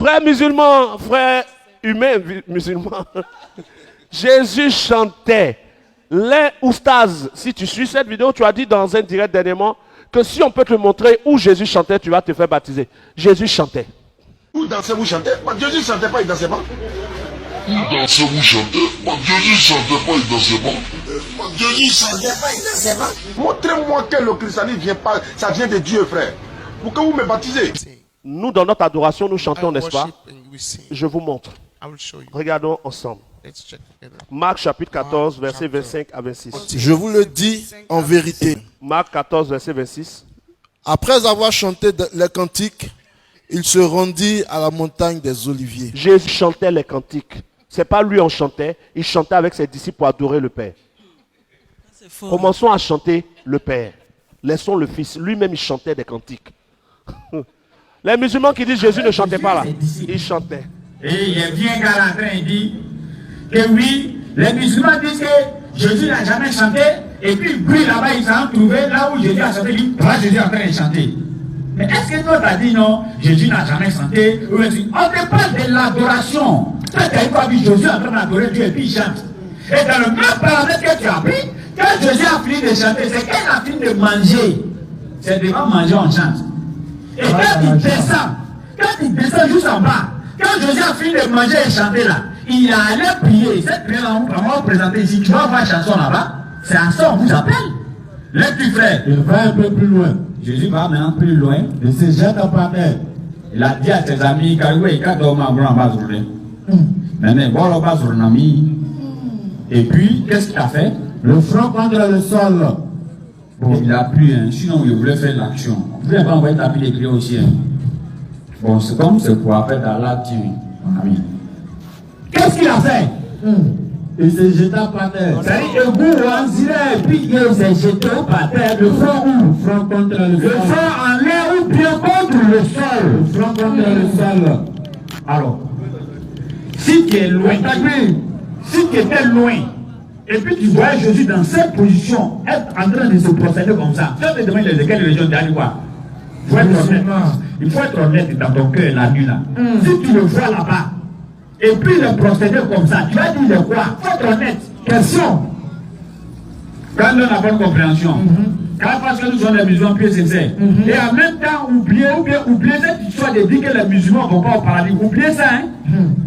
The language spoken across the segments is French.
Frères musulmans, frères humains musulmans, Jésus chantait. Les oustaz, si tu suis cette vidéo, tu as dit dans un direct dernièrement que si on peut te montrer où Jésus chantait, tu vas te faire baptiser. Jésus chantait. Où dansez, vous chantez? Jésus ne chantait pas, il dansait pas. Où dansez, vous chantez? Jésus ne chantait pas, il dansait pas. Jésus ne chantait pas, il dansait pas. Montrez-moi que le christianisme vient pas, ça vient de Dieu, frère. Pour que vous me baptisez. Nous, dans notre adoration, nous chantons, n'est-ce pas? Je vous montre. Regardons ensemble. Marc chapitre 14, verset 25 à 26. Je vous le dis en vérité. Marc 14, verset 26. Après avoir chanté les cantiques, il se rendit à la montagne des Oliviers. Jésus chantait les cantiques. C'est pas lui en chantait, il chantait avec ses disciples pour adorer le Père. Commençons à chanter le Père. Laissons le Fils. Lui-même, il chantait des cantiques. Les musulmans qui disent Jésus ne chantait pas là, il chantait. Et il y a bien qu'à la fin, il dit que oui, les musulmans disent que Jésus n'a jamais chanté, et puis lui là-bas, ils s'en trouvé là où Jésus a chanté, il dit, toi Jésus est en train de chanter. Mais est-ce que toi t'as dit non, Jésus n'a jamais chanté? On te parle de l'adoration. Toi tu as pas vu Jésus en train d'adorer Dieu et puis il chante. Et dans le même paramètre que tu as pris, quand Jésus a fini de chanter, c'est qu'il a fini de manger. C'est devant manger, on chante. Et quand il descend juste en bas, quand Jésus a fini de manger et chanter là, il allait prier. Cette prière-là, on va présenter ici. Tu vas voir la chanson là-bas. C'est à ça on vous appelle. Les petits frères. Il va un peu plus loin. Jésus va maintenant plus loin. Il se jette par terre. Il a dit à ses amis, et puis, qu'est-ce qu'il a fait? Le front contre le sol. Bon, il a plu, hein. Sinon il voulait faire l'action. Vous ne pouvez pas envoyer tapis les prières aussi. Hein. Bon, c'est comme ce qu'on appelle dans la team, mon ami. Qu'est-ce qu'il a fait? Il se jeta par terre. C'est-à-dire que vous, on dirait, et puis il s'est jeté par terre. Le front où? Le front contre le sol. Le front en l'air ou bien contre le sol? Le front contre le sol. Alors, si tu es loin, si tu étais loin, et puis tu vois Jésus dans cette position, être en train de se procéder comme ça, tu te demandes de quelle région tu as dit quoi? Il faut être honnête dans ton cœur la nuit là. Si tu le vois là-bas, et puis le procéder comme ça, tu vas dire quoi? Il faut être honnête. Question. Quand on a la bonne compréhension, parce que nous sommes des musulmans pieds sincères, et en même temps oublier cette histoire de dire que les musulmans ne vont pas au paradis. Oubliez ça, hein?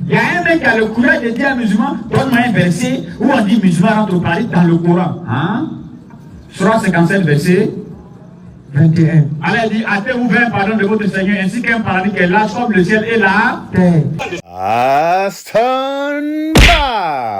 Il y a un mec qui a le courage de dire à un musulman, donne-moi un verset où on dit musulman rentre au paradis dans le Coran. Hein? Surah 57, verset 21. Allah dit, hâtez-vous vers pardon de votre Seigneur, ainsi qu'un paradis qui est large comme le ciel et la terre. Stand by.